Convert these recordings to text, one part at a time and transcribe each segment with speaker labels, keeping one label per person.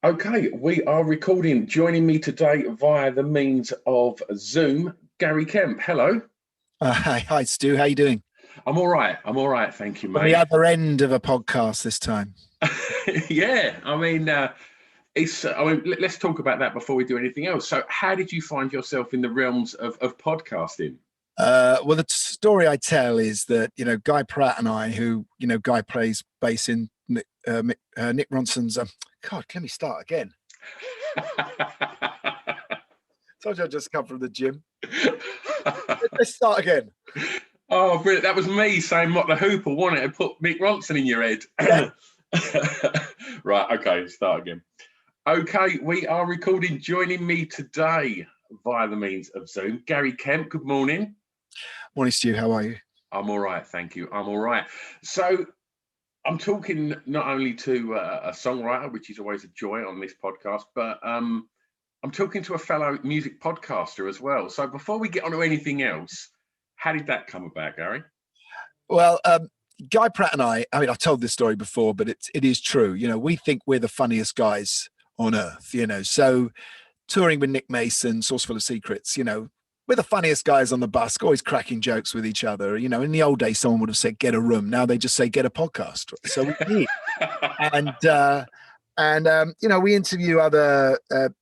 Speaker 1: Okay, we are recording. Joining me today via the means of Zoom, Gary Kemp. Hello.
Speaker 2: Hi, Stu. How you doing?
Speaker 1: I'm all right. I'm all right. Thank you,
Speaker 2: On the
Speaker 1: mate.
Speaker 2: other end of a podcast this time.
Speaker 1: Yeah, let's talk about that before we do anything else. So, how did you find yourself in the realms of podcasting?
Speaker 2: Well, the story I tell is that, Guy Pratt and I, who, Guy plays bass in Nick Ronson's. God, let me start again. Told you I just come from the gym. Let's start again.
Speaker 1: Oh, brilliant. That was me saying what the Hooper wanted to put Mick Ronson in your head.
Speaker 2: Yeah.
Speaker 1: Right, okay, start again. Okay, we are recording. Joining me today via the means of Zoom, Gary Kemp. Good morning.
Speaker 2: Morning, Stu. How are you?
Speaker 1: I'm all right, thank you. I'm all right. So I'm talking not only to a songwriter, which is always a joy on this podcast, but I'm talking to a fellow music podcaster as well. So before we get on to anything else, how did that come about, Gary?
Speaker 2: Well, Guy Pratt and I mean, I've told this story before, but it is true. We think we're the funniest guys on earth, So touring with Nick Mason, Sauce Full of Secrets, we're the funniest guys on the bus, always cracking jokes with each other. In the old days, someone would have said, get a room. Now they just say, get a podcast. So we did. We interview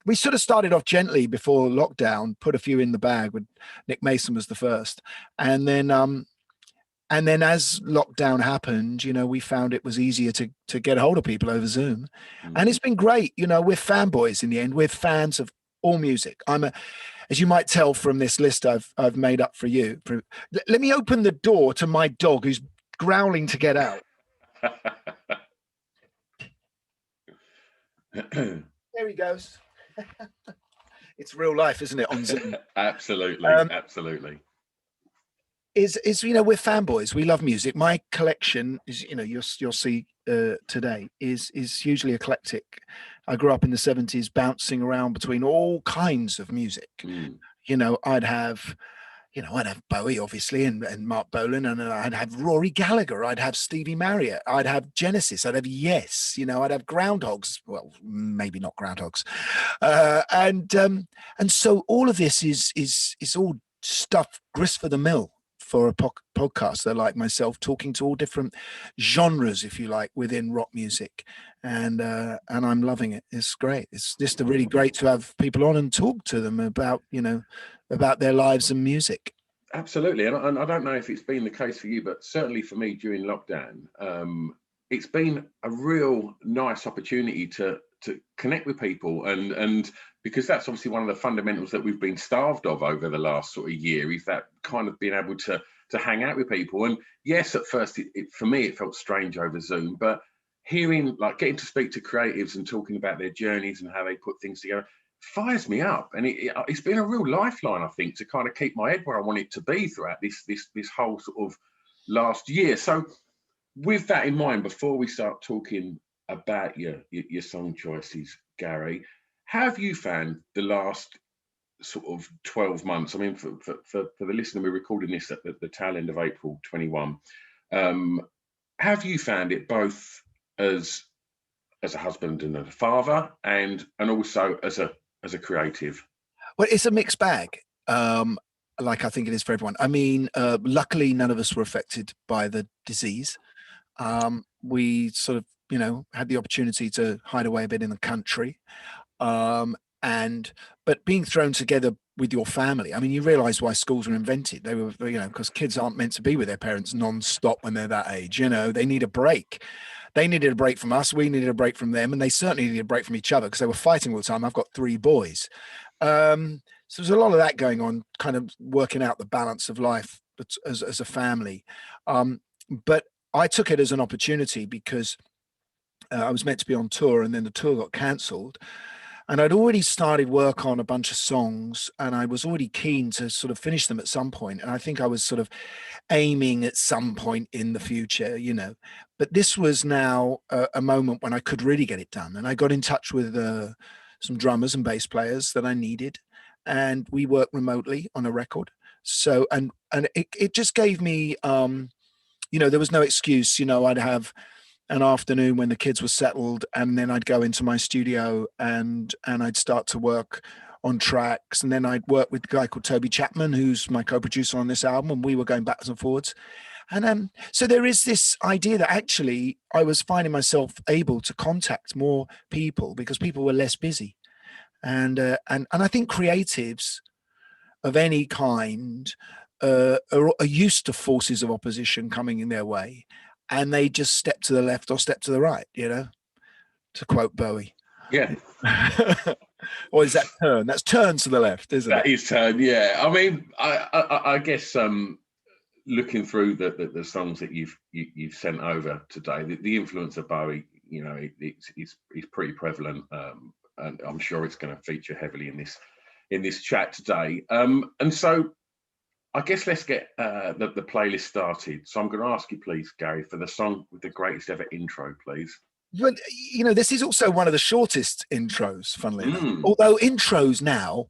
Speaker 2: we sort of started off gently before lockdown, put a few in the bag. With Nick Mason was the first. And then as lockdown happened, we found it was easier to get a hold of people over Zoom. And it's been great. We're fanboys in the end. We're fans of all music. As you might tell from this list I've made up for you. Let me open the door to my dog who's growling to get out. There he goes. It's real life, isn't it, on Zoom?
Speaker 1: Absolutely, absolutely.
Speaker 2: Is we're fanboys. We love music. My collection is, you'll see today is hugely eclectic. I grew up in the 70s, bouncing around between all kinds of music. I'd have Bowie, obviously, and Mark Bolan, and I'd have Rory Gallagher, I'd have Stevie Marriott, I'd have Genesis, I'd have Yes, I'd have Groundhogs. Well, maybe not Groundhogs, and so all of this is all stuff grist for the mill for a podcaster like myself, talking to all different genres, if you like, within rock music, and I'm loving it. It's great. It's just really great to have people on and talk to them about their lives and music.
Speaker 1: Absolutely, and I don't know if it's been the case for you, but certainly for me during lockdown, it's been a real nice opportunity to connect with people, and because that's obviously one of the fundamentals that we've been starved of over the last sort of year, is that kind of being able to hang out with people. And yes, at first for me it felt strange over Zoom, but getting to speak to creatives and talking about their journeys and how they put things together fires me up, and it's been a real lifeline, I think, to kind of keep my head where I want it to be throughout this whole sort of last year. So with that in mind, before we start talking about your song choices, Gary, how have you found the last sort of 12 months? I mean, for the listener, we're recording this at the tail end of April 21. Have you found it both as a husband and a father, and also as a creative?
Speaker 2: Well, it's a mixed bag. Like I think it is for everyone. I mean, luckily none of us were affected by the disease. We sort of, had the opportunity to hide away a bit in the country. But being thrown together with your family, I mean, you realize why schools were invented. They were, because kids aren't meant to be with their parents non-stop when they're that age. They need a break. They needed a break from us. We needed a break from them. And they certainly needed a break from each other because they were fighting all the time. I've got 3 boys. So there's a lot of that going on, kind of working out the balance of life as a family. But I took it as an opportunity because I was meant to be on tour, and then the tour got cancelled. And I'd already started work on a bunch of songs, and I was already keen to sort of finish them at some point. And I think I was sort of aiming at some point in the future, But this was now a moment when I could really get it done. And I got in touch with some drummers and bass players that I needed, and we worked remotely on a record. So, and it just gave me, there was no excuse. I'd have an afternoon when the kids were settled, and then I'd go into my studio and I'd start to work on tracks, and then I'd work with a guy called Toby Chapman, who's my co-producer on this album, and we were going backwards and forwards. And so there is this idea that actually I was finding myself able to contact more people because people were less busy, and I think creatives of any kind are used to forces of opposition coming in their way, and they just step to the left or step to the right, you know, to quote Bowie.
Speaker 1: Yeah.
Speaker 2: Or is that turn? That's turn to the left, isn't it?
Speaker 1: That is turn, yeah. I mean, I guess looking through the songs that you've sent over today, the influence of Bowie, you know, it's pretty prevalent, and I'm sure it's going to feature heavily in this chat today. And so I guess let's get the playlist started. So I'm going to ask you, please, Gary, for the song with the greatest ever intro, please.
Speaker 2: But, you know, this is also one of the shortest intros, funnily enough.
Speaker 1: Mm.
Speaker 2: Although intros now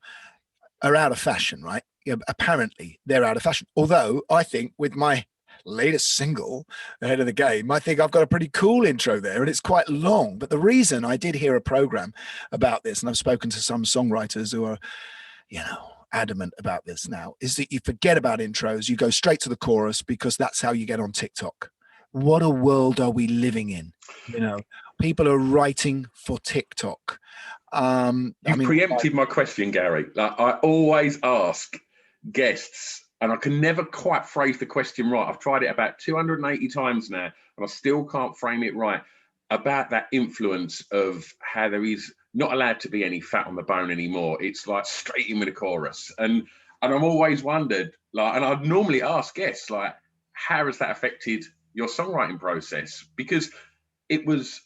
Speaker 2: are out of fashion, right? Yeah, apparently they're out of fashion. Although I think with my latest single, Ahead of the Game, I think I've got a pretty cool intro there, and it's quite long. But the reason I did hear a program about this, and I've spoken to some songwriters who are, you know, adamant about this now, is that you forget about intros, you go straight to the chorus because that's how you get on TikTok. What a world are we living in? You know, people are writing for TikTok.
Speaker 1: You've preempted my question, Gary. Like, I always ask guests, and I can never quite phrase the question right. I've tried it about 280 times now, and I still can't frame it right, about that influence of how there is not allowed to be any fat on the bone anymore. It's like straight in with the chorus. And I've always wondered, like, and I'd normally ask guests, like, how has that affected your songwriting process? Because it was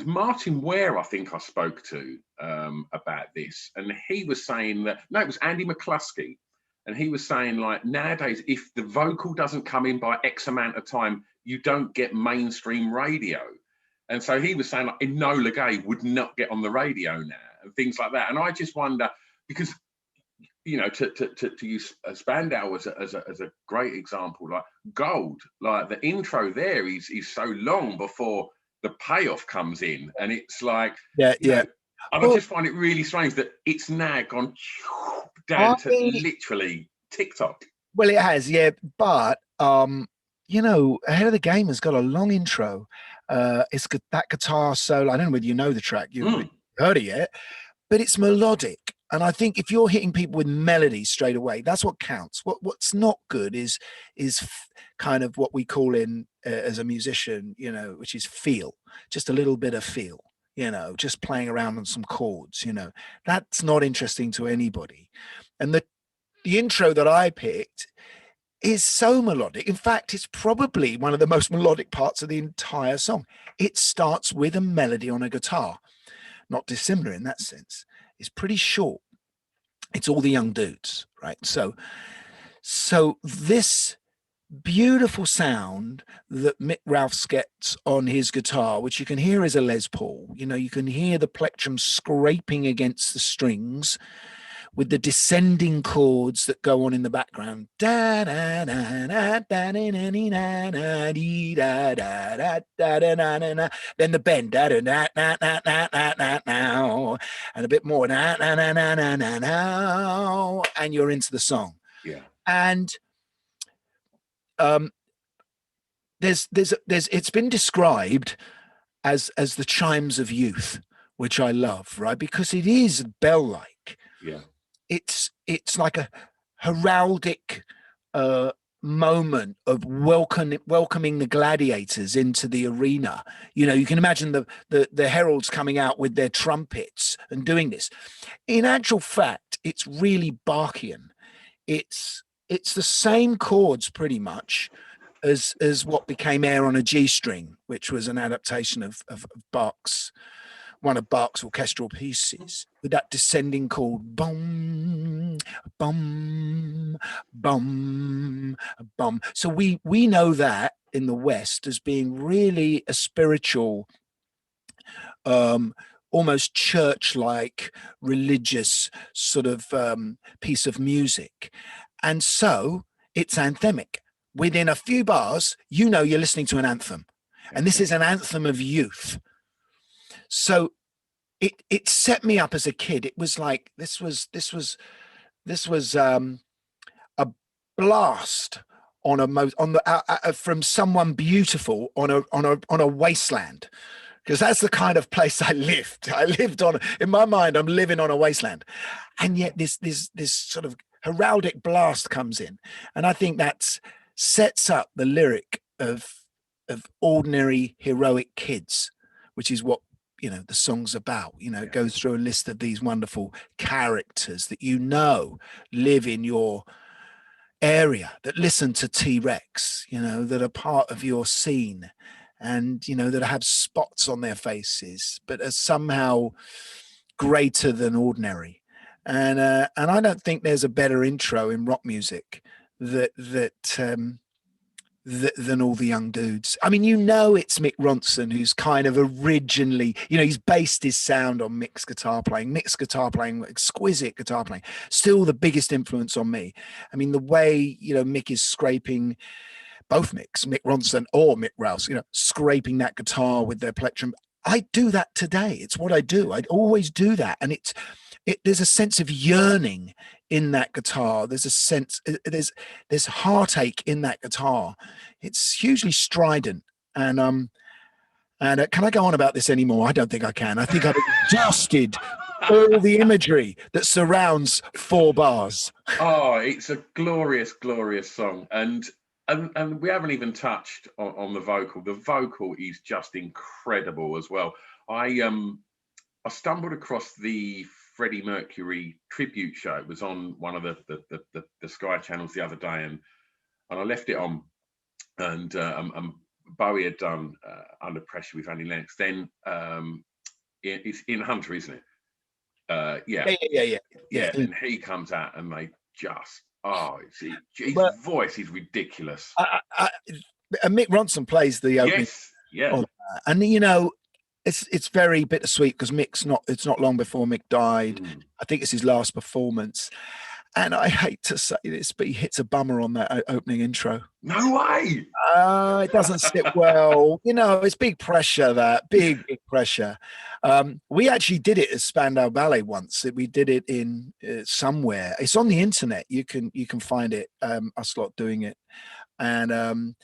Speaker 1: Martin Ware, I think I spoke to about this, and he was saying that, no, it was Andy McCluskey, and he was saying, like, nowadays, if the vocal doesn't come in by X amount of time, you don't get mainstream radio. And so he was saying, like, Enola Gay would not get on the radio now, and things like that. And I just wonder, because, you know, to use Spandau as a great example, like Gold, like the intro there is so long before the payoff comes in, and it's like,
Speaker 2: yeah.
Speaker 1: Know, and I just find it really strange that it's now gone down to literally TikTok.
Speaker 2: Well, it has, yeah, but you know, Ahead of the Game has got a long intro. It's got that guitar solo. I don't know whether you know the track, you've heard it yet, but it's melodic. And I think if you're hitting people with melody straight away, that's what counts. What's not good is kind of what we call in as a musician, you know, which is feel, just a little bit of feel, you know, just playing around on some chords, you know, that's not interesting to anybody. And the intro that I picked is so melodic. In fact, it's probably one of the most melodic parts of the entire song. It starts with a melody on a guitar, not dissimilar in that sense. It's pretty short. It's all the young dudes, right? So this beautiful sound that Mick Ralphs gets on his guitar, which you can hear as a Les Paul, you know, you can hear the plectrum scraping against the strings with the descending chords that go on in the background. Then the bend, and a bit more, and you're into the song.
Speaker 1: Yeah.
Speaker 2: And there's it's been described as the chimes of youth, which I love, right? Because it is bell-like.
Speaker 1: Yeah.
Speaker 2: It's like a heraldic moment of welcoming the gladiators into the arena. You know, you can imagine the heralds coming out with their trumpets and doing this. In actual fact, it's really Bachian. It's the same chords pretty much as what became Air on a G String, which was an adaptation of Bach's, one of Bach's orchestral pieces, with that descending chord, bum, bum, bum, bum. So we know that in the West as being really a spiritual, almost church-like, religious sort of piece of music. And so it's anthemic. Within a few bars, you know you're listening to an anthem. and this is an anthem of youth. So it set me up as a kid. It was like this was a blast on from someone beautiful on a wasteland, because that's the kind of place I lived. In my mind, I'm living on a wasteland, and yet this sort of heraldic blast comes in, and I think that sets up the lyric of ordinary heroic kids, which is what the song's about. It goes through a list of these wonderful characters that live in your area, that listen to T-Rex, that are part of your scene, and that have spots on their faces but are somehow greater than ordinary. And I don't think there's a better intro in rock music than all the young dudes. I mean, it's Mick Ronson who's kind of originally, he's based his sound on Mick's guitar playing, exquisite guitar playing, still the biggest influence on me. I mean, the way, Mick is scraping, both Micks, Mick Ronson or Mick Rouse, scraping that guitar with their plectrum. I do that today. It's what I do. I always do that. And there's a sense of yearning in that guitar. There's a sense, there's heartache in that guitar. It's hugely strident. And can I go on about this anymore? I don't think I can. I think I've exhausted all the imagery that surrounds 4 bars.
Speaker 1: Oh, it's a glorious, glorious song. And we haven't even touched on the vocal. The vocal is just incredible as well. I stumbled across the Freddie Mercury tribute show. It was on one of the Sky channels the other day, and I left it on, and Bowie had done Under Pressure with Annie Lennox. Then it's in Hunter, isn't it? Yeah. And he comes out, and they just his voice is ridiculous.
Speaker 2: Mick Ronson plays the opening.
Speaker 1: Yes, yeah,
Speaker 2: and it's very bittersweet because it's not long before Mick died. I think it's his last performance. And I hate to say this, but he hits a bummer on that opening intro.
Speaker 1: No way.
Speaker 2: It doesn't sit well. It's big pressure, big pressure. We actually did it as Spandau Ballet once. We did it in somewhere. It's on the internet. You can find it, us lot doing it. And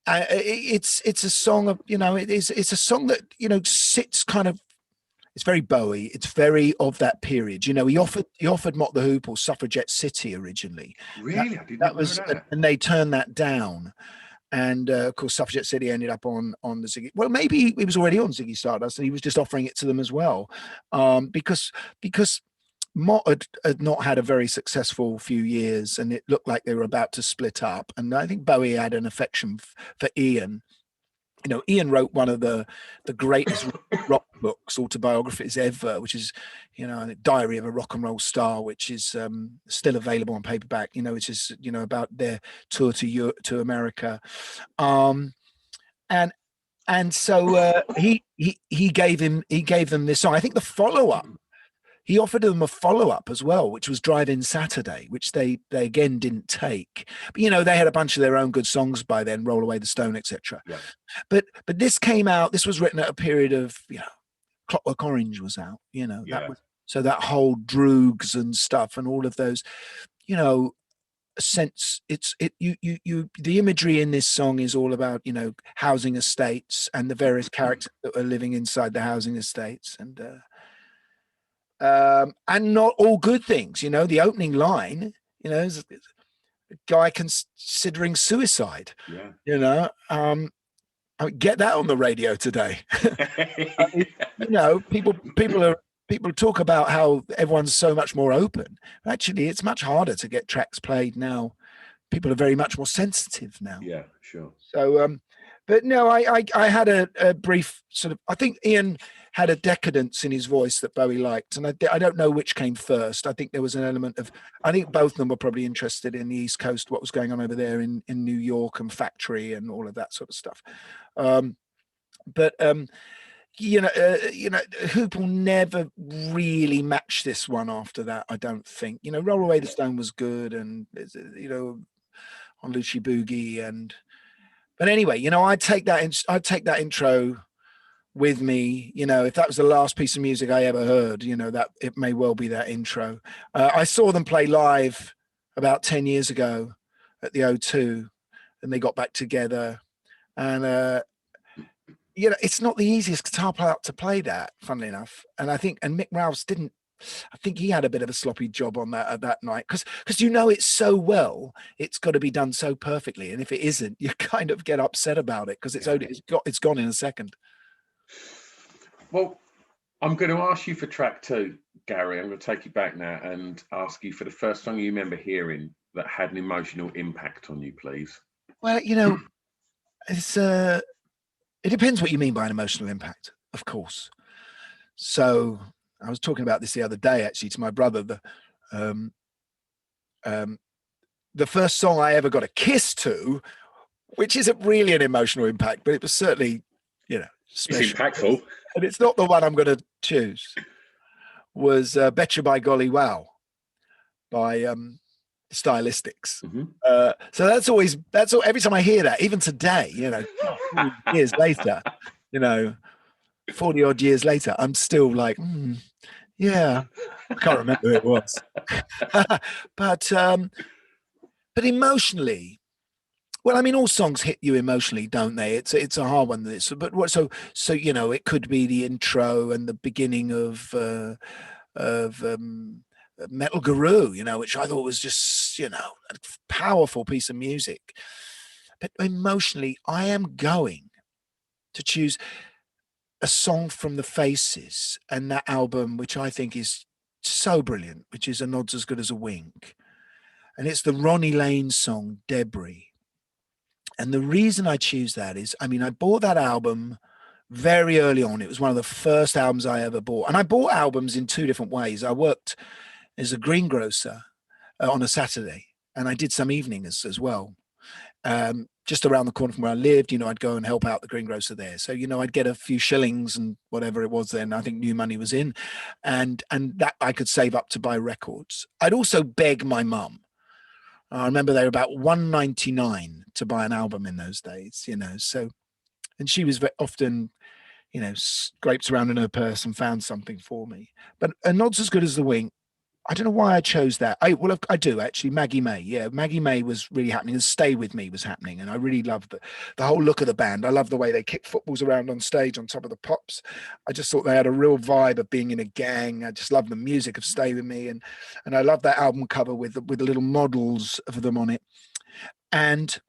Speaker 2: it's a song of, it's a song that, sits kind of, it's very Bowie. It's very of that period. He offered Mott the Hoople Suffragette City originally.
Speaker 1: Really? I didn't know that.
Speaker 2: And they turned that down. And of course, Suffragette City ended up on the Ziggy. Well, maybe he was already on Ziggy Stardust, and he was just offering it to them as well, because Mott had not had a very successful few years, and it looked like they were about to split up. And I think Bowie had an affection for Ian. Ian wrote one of the greatest rock books, autobiographies ever, which is, Diary of a Rock and Roll Star, which is still available on paperback. Which is about their tour to America, and so he gave them this song. I think the follow-up. He offered them a follow-up as well, which was Drive-In Saturday, which they again didn't take. But they had a bunch of their own good songs by then, Roll Away the Stone, etc. Yeah. But this came out. This was written at a period of Clockwork Orange was out. So that whole Droogs and stuff and all of those, sense. The imagery in this song is all about housing estates and the various characters that are living inside the housing estates and not all good things. The opening line, is a guy considering suicide. Yeah. Get that on the radio today. People talk about how everyone's so much more open. Actually, it's much harder to get tracks played now. People are very much more sensitive now.
Speaker 1: Yeah, sure.
Speaker 2: So, but no, I had a brief sort of. I think Ian had a decadence in his voice that Bowie liked, and I don't know which came first. I think there was an element of. I think both of them were probably interested in the East Coast, what was going on over there in New York and Factory and all of that sort of stuff. Hoople never really matched this one after that. I don't think. Roll Away the Stone was good, and on Lucci Boogie, But anyway, you know, I'd take that intro with me. You know, if that was the last piece of music I ever heard, you know, that it may well be that intro. I saw them play live about 10 years ago at the O2, and they got back together. And you know, it's not the easiest guitar player to play that, funnily enough. And I think, and Mick Rouse didn't. I think he had a bit of a sloppy job on that night, because you know it so well, it's got to be done so perfectly, and if it isn't, you kind of get upset about it because it's gone in a second.
Speaker 1: Well, I'm going to ask you for track 2, Gary. I'm going to take you back now and ask you for the first song you remember hearing that had an emotional impact on you, please.
Speaker 2: Well, you know, it depends what you mean by an emotional impact, of course. So I was talking about this the other day, actually, to my brother. The first song I ever got a kiss to, which isn't really an emotional impact, but it was certainly, you know, special.
Speaker 1: It's impactful.
Speaker 2: And it's not the one I'm going to choose, was Betcha by Golly Wow by Stylistics.
Speaker 1: Mm-hmm.
Speaker 2: So that's all, every time I hear that, even today, you know, years later, you know, 40 odd years later, I'm still like, yeah, I can't remember who it was. But emotionally, well, I mean, all songs hit you emotionally, don't they? It's a hard one. So you know, it could be the intro and the beginning of Metal Guru, you know, which I thought was just, you know, a powerful piece of music. But emotionally, I am going to choose a song from the Faces and that album, which I think is so brilliant, which is A Nod's As Good As a Wink. And it's the Ronnie Lane song, Debris. And the reason I choose that is, I mean, I bought that album very early on. It was one of the first albums I ever bought. And I bought albums in 2 different ways. I worked as a greengrocer on a Saturday, and I did some evenings as well. Just around the corner from where I lived, you know, I'd go and help out the greengrocer there. So, you know, I'd get a few shillings and whatever it was then. I think new money was in, and that I could save up to buy records. I'd also beg my mum. I remember they were about $1.99 to buy an album in those days, you know. So, and she was often, you know, scraped around in her purse and found something for me. But A Nod's As Good As the Wink, I don't know why I chose that. I do actually. Maggie May, yeah, Maggie May was really happening, and Stay With Me was happening, and I really loved the whole look of the band. I love the way they kicked footballs around on stage on top of the pops. I just thought they had a real vibe of being in a gang. I just love the music of Stay With Me, and I love that album cover with the little models of them on it. And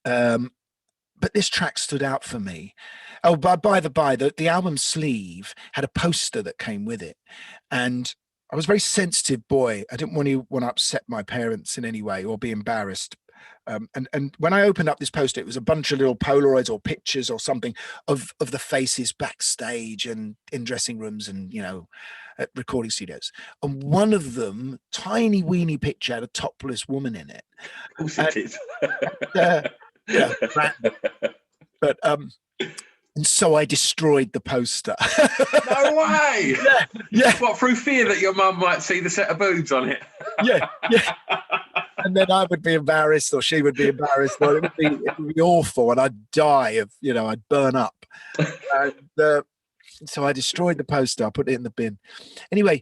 Speaker 2: but this track stood out for me. Oh, by the album sleeve had a poster that came with it, and I was a very sensitive boy. I didn't want to upset my parents in any way or be embarrassed. And when I opened up this poster, it was a bunch of little Polaroids or pictures or something of the Faces backstage and in dressing rooms and, you know, at recording studios. And one of them, tiny weeny picture, had a topless woman in it.
Speaker 1: Of course it did.
Speaker 2: Yeah, but and so I destroyed the poster.
Speaker 1: No way!
Speaker 2: Yeah.
Speaker 1: What, through fear that your mum might see the set of boobs on it?
Speaker 2: Yeah. And then I would be embarrassed, or she would be embarrassed, or it would be awful, and I'd die of, you know, I'd burn up. And so I destroyed the poster. I put it in the bin. Anyway,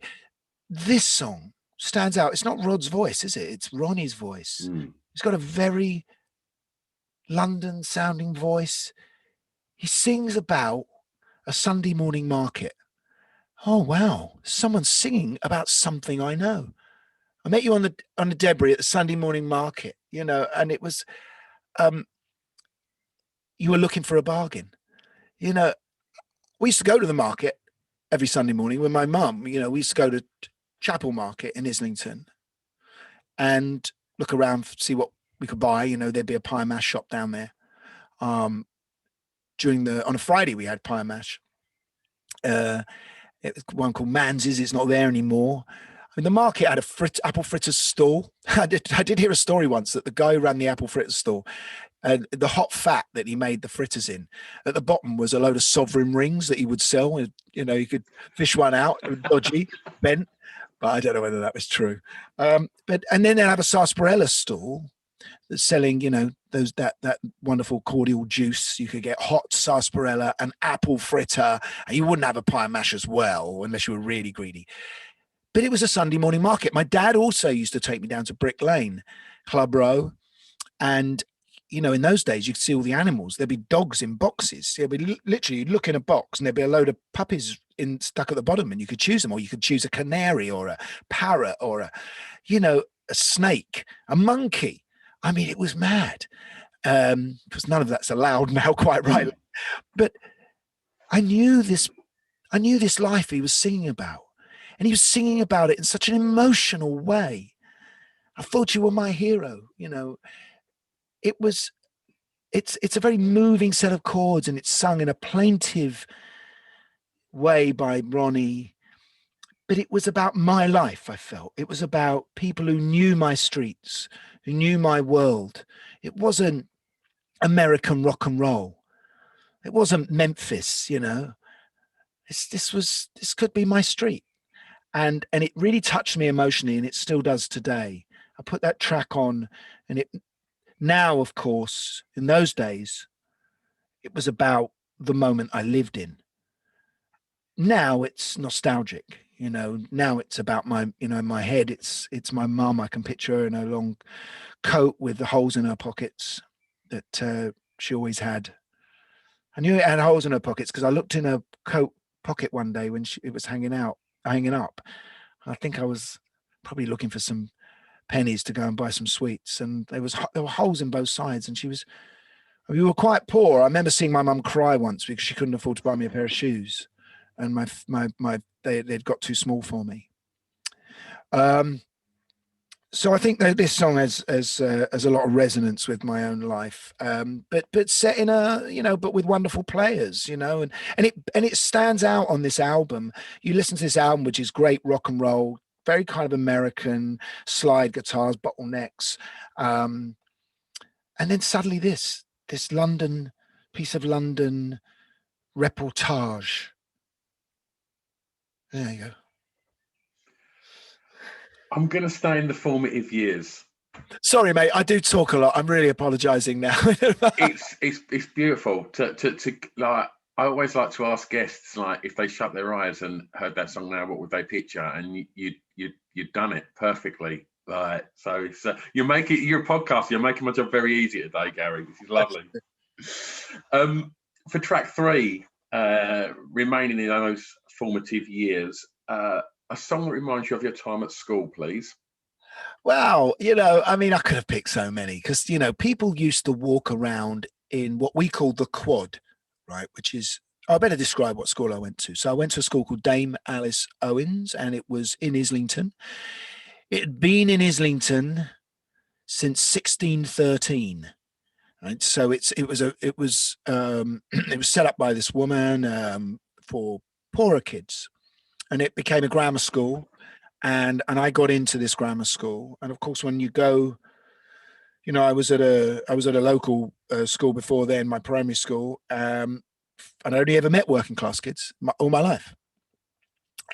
Speaker 2: this song stands out. It's not Rod's voice, is it? It's Ronnie's voice. He's got a very London-sounding voice. He sings about a Sunday morning market. Oh, wow. Someone's singing about something I know. I met you on the Debris at the Sunday morning market, you know, and it was, you were looking for a bargain. You know, we used to go to the market every Sunday morning with my mum. You know, we used to go to Chapel Market in Islington and look around, see what we could buy. You know, there'd be a pie and mash shop down there. On a Friday we had pie and mash. It was one called Manzi's. It's not there anymore. I mean, the market had a apple fritters stall. I did hear a story once that the guy who ran the apple fritters stall, the hot fat that he made the fritters in, at the bottom was a load of sovereign rings that he would sell. You know, you could fish one out, it was dodgy, bent, but I don't know whether that was true. And then they'd have a sarsaparilla stall selling, that wonderful cordial juice. You could get hot sarsaparilla, an apple fritter, and you wouldn't have a pie and mash as well unless you were really greedy. But it was a Sunday morning market. My dad also used to take me down to Brick Lane, Club Row, and in those days, you could see all the animals. There'd be dogs in boxes. There'd be literally, you'd look in a box and there'd be a load of puppies stuck at the bottom, and you could choose them, or you could choose a canary or a parrot or a snake, a monkey. I mean, it was mad, because none of that's allowed now, quite rightly. But I knew this life he was singing about, and he was singing about it in such an emotional way. I thought you were my hero, It's a very moving set of chords, and it's sung in a plaintive way by Ronnie. But it was about my life, I felt. It was about people who knew my streets, who knew my world. It wasn't American rock and roll. It wasn't Memphis, This could be my street. And it really touched me emotionally, and it still does today. I put that track on, and it now, of course, in those days, it was about the moment I lived in. Now it's nostalgic, now it's about my, in my head, it's my mum. I can picture her in a long coat with the holes in her pockets that she always had. I knew it had holes in her pockets because I looked in her coat pocket one day when it was hanging up. I think I was probably looking for some pennies to go and buy some sweets, and there were holes in both sides, and we were quite poor. I remember seeing my mum cry once because she couldn't afford to buy me a pair of shoes, and they'd got too small for me. So I think that this song has a lot of resonance with my own life, but set in but with wonderful players, and it stands out on this album. You listen to this album, which is great rock and roll, very kind of American slide guitars, bottlenecks, and then suddenly this London piece of London reportage. There you go.
Speaker 1: I'm going to stay in the formative years.
Speaker 2: Sorry, mate. I do talk a lot. I'm really apologising now.
Speaker 1: It's beautiful to like. I always like to ask guests, like, if they shut their eyes and heard that song now, what would they picture? And you've done it perfectly. Right. So it's you're a podcast. You're making my job very easy today, Gary. This is lovely. For track 3, remaining in those formative years, a song that reminds you of your time at school, please.
Speaker 2: Wow. I mean, I could have picked so many because, people used to walk around in what we call the quad, right? Which is, I better describe what school I went to. So I went to a school called Dame Alice Owens, and it was in Islington. It had been in Islington since 1613. Right. So it was set up by this woman for poorer kids, and it became a grammar school. And I got into this grammar school, and of course, when you go, I was at a local school before then, my primary school, and I only ever met working class kids all my life.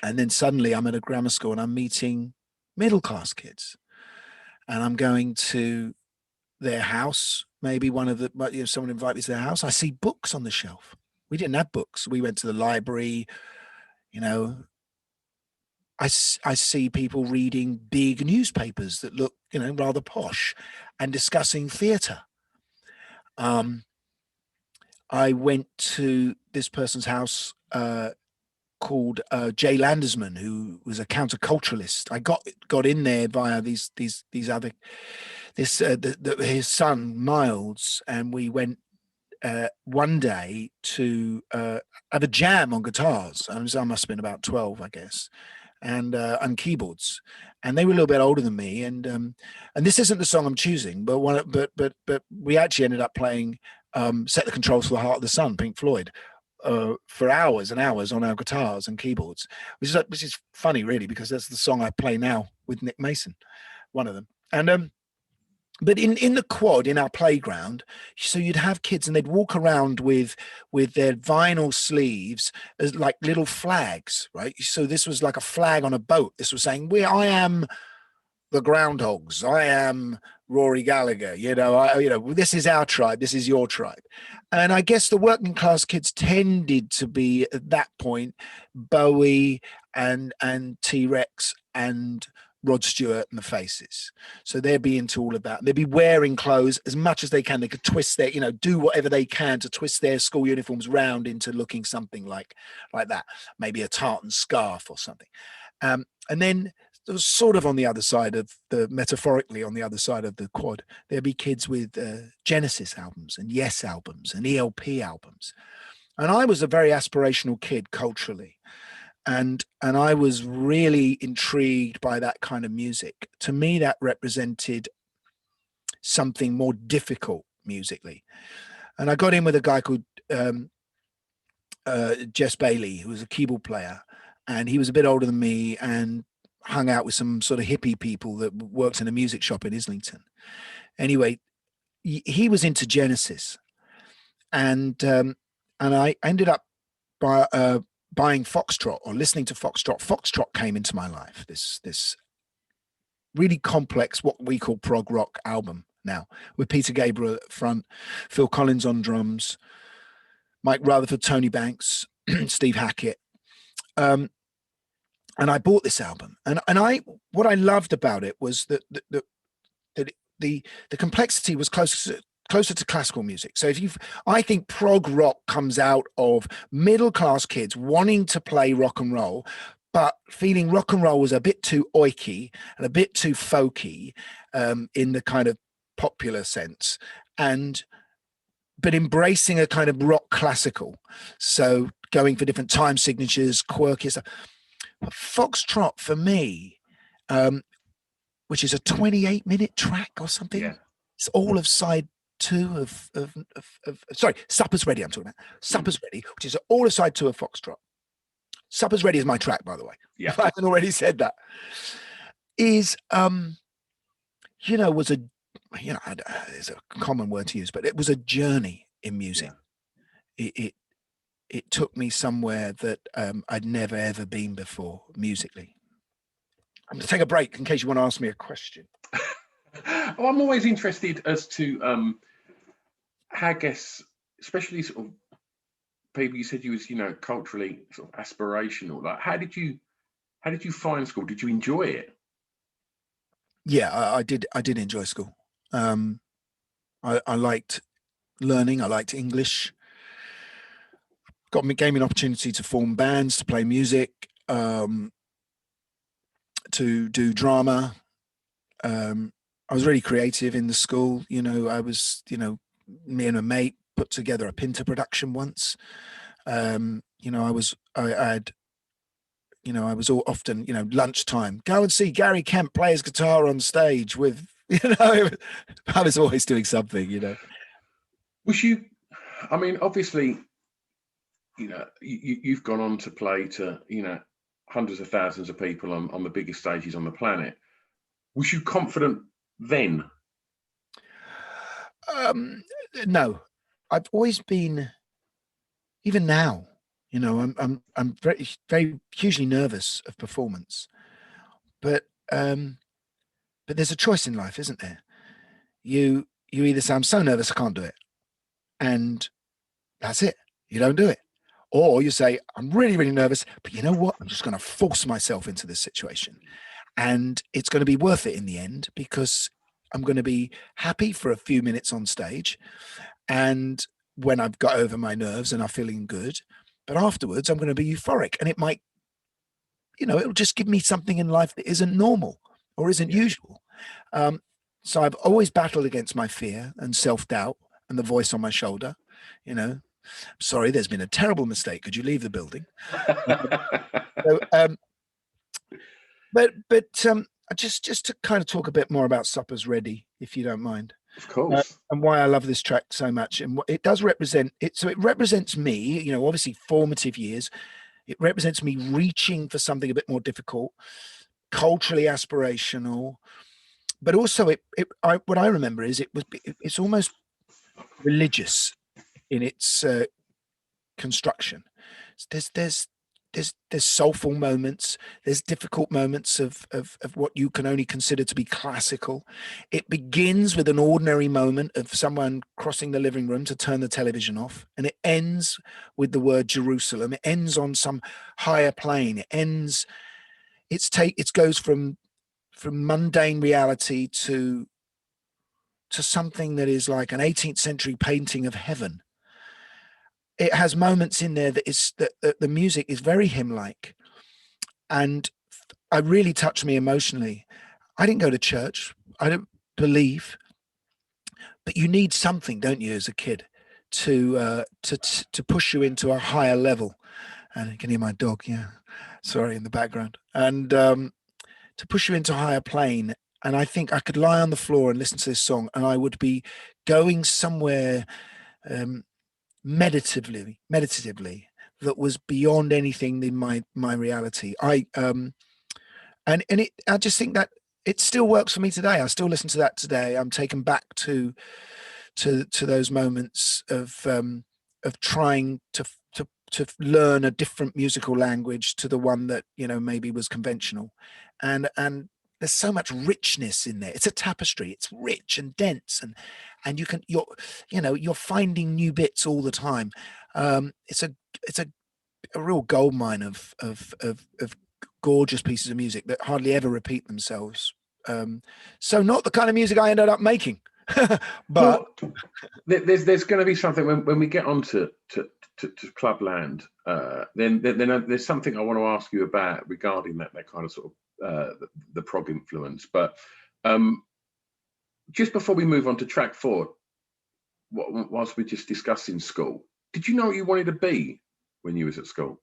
Speaker 2: And then suddenly, I'm at a grammar school, and I'm meeting middle class kids, and I'm going to their house. Maybe someone invited me to their house. I see books on the shelf. We didn't have books. We went to the library. I see people reading big newspapers that look, rather posh, and discussing theatre. I went to this person's house called Jay Landersman, who was a counterculturalist. I got in there via his son Miles, and we went one day to have a jam on guitars. I must have been about 12, I guess. And keyboards, and they were a little bit older than me, and this isn't the song I'm choosing, but we actually ended up playing Set the Controls for the Heart of the Sun, Pink Floyd, for hours and hours on our guitars and keyboards, which is funny, really, because that's the song I play now with Nick Mason, one of them. And but in the quad, in our playground, so you'd have kids and they'd walk around with their vinyl sleeves as like little flags, right? So this was like a flag on a boat. This was saying, I am the groundhogs. I am Rory Gallagher, this is our tribe, this is your tribe. And I guess the working class kids tended to be at that point Bowie and T-Rex and Rod Stewart and the Faces. So they'd be into all of that. They'd be wearing clothes as much as they can. They could twist their, do whatever they can to twist their school uniforms round into looking something like that, maybe a tartan scarf or something. And then there was sort of on the other side of metaphorically on the other side of the quad, there'd be kids with Genesis albums and Yes albums and ELP albums. And I was a very aspirational kid culturally. And I was really intrigued by that kind of music. To me, that represented something more difficult musically. And I got in with a guy called Jess Bailey, who was a keyboard player. And he was a bit older than me and hung out with some sort of hippie people that worked in a music shop in Islington. Anyway, he was into Genesis. And I ended up buying Foxtrot or listening to Foxtrot. Foxtrot came into my life, this really complex, what we call prog rock album now, with Peter Gabriel at the front, Phil Collins on drums, Mike Rutherford, Tony Banks, Steve Hackett. And I bought this album. And what I loved about it was that the complexity was closer to classical music. So I think prog rock comes out of middle class kids wanting to play rock and roll, but feeling rock and roll was a bit too oiky and a bit too folky in the kind of popular sense, but embracing a kind of rock classical. So going for different time signatures, quirky stuff. But Foxtrot for me, which is a 28-minute track or something, it's all of side 2 of Supper's Ready. I'm talking about Supper's Ready, which is all of side 2 of Foxtrot. Supper's Ready is my track, by the way.
Speaker 1: Yeah,
Speaker 2: if I haven't already said that. Is was a it's a common word to use, but it was a journey in music. Yeah. It took me somewhere that I'd never ever been before musically. I'm going to take a break in case you want to ask me a question.
Speaker 1: I'm always interested as to how guests, especially sort of people, you said you was culturally sort of aspirational. Like, how did you find school? Did you enjoy it?
Speaker 2: Yeah, I did enjoy school. I liked learning. I liked English. Gave me an opportunity to form bands, to play music, to do drama. I was really creative in the school. I was, me and a mate put together a Pinter production once. I was often, lunchtime, go and see Gary Kemp play his guitar on stage with, I was always doing something,
Speaker 1: Was you, I mean, obviously, you've gone on to play to, hundreds of thousands of people on the biggest stages on the planet. Was you confident then?
Speaker 2: No, I've always been, even now, I'm very, very hugely nervous of performance, but there's a choice in life, isn't there? You either say, I'm so nervous I can't do it, and that's it, you don't do it. Or you say, I'm really, really nervous, but you know what? I'm just going to force myself into this situation. And it's going to be worth it in the end, because I'm going to be happy for a few minutes on stage. And when I've got over my nerves and I'm feeling good, but afterwards I'm going to be euphoric. And it might, it'll just give me something in life that isn't normal or isn't usual. So I've always battled against my fear and self-doubt and the voice on my shoulder, sorry, there's been a terrible mistake. Could you leave the building? But just to kind of talk a bit more about Supper's Ready, if you don't mind.
Speaker 1: Of course.
Speaker 2: And why I love this track so much, and what it does represent. So it represents me, obviously formative years. It represents me reaching for something a bit more difficult, culturally aspirational, but also what I remember is it's almost religious in its construction. There's there's soulful moments, there's difficult moments of what you can only consider to be classical. It begins with an ordinary moment of someone crossing the living room to turn the television off, and it ends with the word Jerusalem. It ends on some higher plane. It goes from mundane reality to something that is like an 18th century painting of heaven. It has moments in there that the music is very hymn-like, and it really touched me emotionally. I didn't go to church. I don't believe, but you need something, don't you, as a kid, to push you into a higher level. And you can hear my dog, yeah, sorry, in the background, and to push you into a higher plane. And I think I could lie on the floor and listen to this song, and I would be going somewhere meditatively that was beyond anything in my reality. I just think that it still works for me today. I still listen to that today. I'm taken back to those moments of trying to learn a different musical language to the one that, you know, maybe was conventional, and there's so much richness in there. It's a tapestry. It's rich and dense, and you're finding new bits all the time. It's a real goldmine of gorgeous pieces of music that hardly ever repeat themselves. So not the kind of music I ended up making, but
Speaker 1: well, there's going to be something when we get on to Clubland. Then there's something I want to ask you about regarding that kind of sort of the prog influence. But just before we move on to track 4, whilst we're just discussing school, did you know what you wanted to be when you was at school?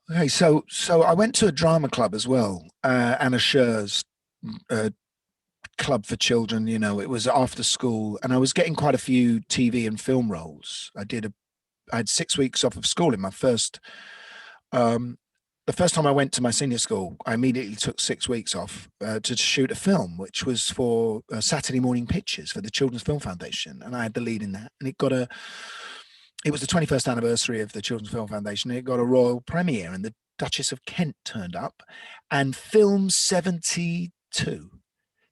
Speaker 2: Okay, so I went to a drama club as well, Anna Scher's club for children. You know, it was after school, and I was getting quite a few TV and film roles. I had 6 weeks off of school in my first. The first time I went to my senior school, I immediately took 6 weeks off to shoot a film, which was for Saturday Morning Pictures for the Children's Film Foundation, and I had the lead in that. And it was the 21st anniversary of the Children's Film Foundation. It got a royal premiere, and the Duchess of Kent turned up, and Film 72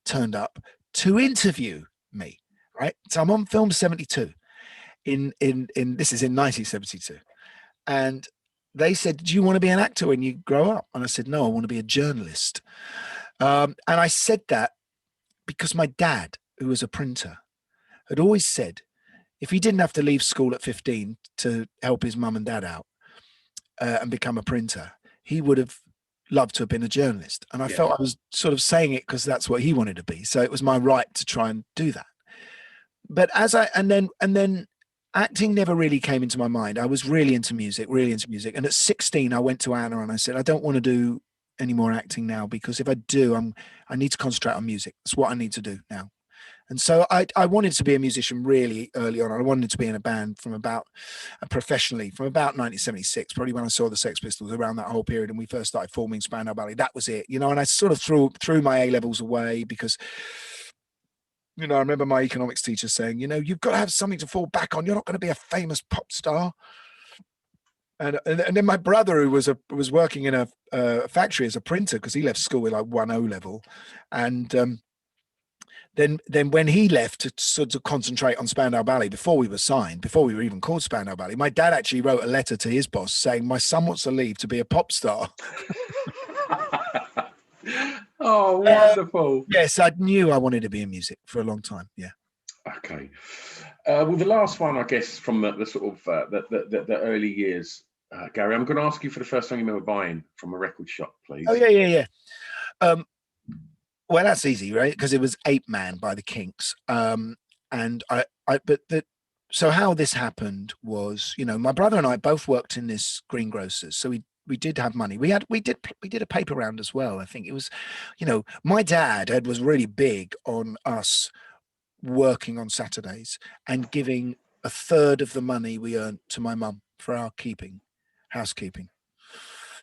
Speaker 2: turned up to interview me. Right, so I'm on Film 72 in this is in 1972, and they said, "Do you want to be an actor when you grow up?" And I said, "No, I want to be a journalist." And I said that because my dad, who was a printer, had always said if he didn't have to leave school at 15 to help his mum and dad out and become a printer, he would have loved to have been a journalist. And I felt I was sort of saying it because that's what he wanted to be. So it was my right to try and do that. But and then acting never really came into my mind. I was really into music. And at 16, I went to Anna and I said, I don't want to do any more acting now, because if I do, I need to concentrate on music. That's what I need to do now. And so I wanted to be a musician really early on. I wanted to be in a band professionally from about 1976, probably when I saw the Sex Pistols, around that whole period. And we first started forming Spandau Ballet. That was it, you know, and I sort of threw my A levels away because, you know, I remember my economics teacher saying, you know, you've got to have something to fall back on. You're not going to be a famous pop star. And then my brother, who was working in a factory as a printer, because he left school with like 1 O level, and then when he left to sort of concentrate on Spandau Ballet, before we were signed, before we were even called Spandau Ballet, my dad actually wrote a letter to his boss saying, "My son wants to leave to be a pop star."
Speaker 1: Oh, wonderful.
Speaker 2: Yes, I knew I wanted to be in music for a long time. Yeah.
Speaker 1: Okay. Well, the last one, I guess, from the sort of the early years, Gary, I'm going to ask you for the first song you remember buying from a record shop, please.
Speaker 2: Oh, yeah. Well, that's easy, right? Because it was Ape Man by the Kinks. So how this happened was, you know, my brother and I both worked in this greengrocers, so we did have money. We did a paper round as well. I think it was, you know, my dad was really big on us working on Saturdays and giving a third of the money we earned to my mum for our housekeeping.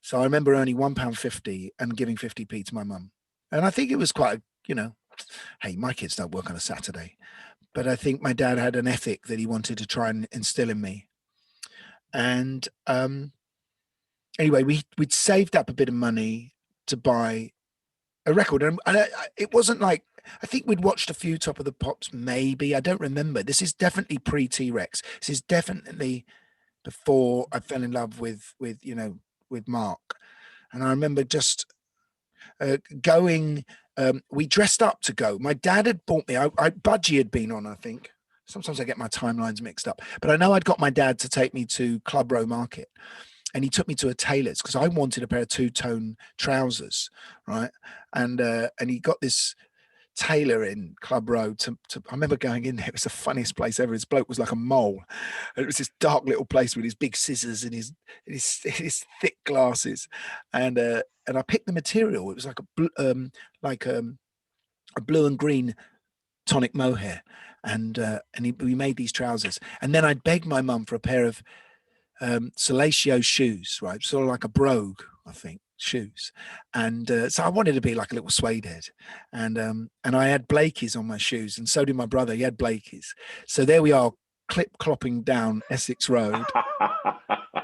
Speaker 2: So I remember earning £1.50 and giving 50p to my mum. And I think it was quite, you know, hey, my kids don't work on a Saturday. But I think my dad had an ethic that he wanted to try and instill in me. And anyway, we'd saved up a bit of money to buy a record, and it wasn't like, I think we'd watched a few Top of the Pops, maybe. I don't remember. This is definitely pre-T-Rex. This is definitely before I fell in love with with Mark. And I remember just going. We dressed up to go. My dad had bought me. Budgie had been on, I think. Sometimes I get my timelines mixed up, but I know I'd got my dad to take me to Club Row Market, and he took me to a tailor's because I wanted a pair of two-tone trousers, right? And he got this tailor in Club Row to I remember going in there. It was the funniest place ever. His bloke was like a mole. And it was this dark little place with his big scissors and his thick glasses. And I picked the material. It was like a blue and green tonic mohair. And we made these trousers. And then I'd begged my mum for a pair of Salatio shoes, right? Sort of like a brogue, I think, shoes. And so I wanted to be like a little suede head. And I had Blakey's on my shoes, and so did my brother. He had Blakey's. So there we are, clip-clopping down Essex Road.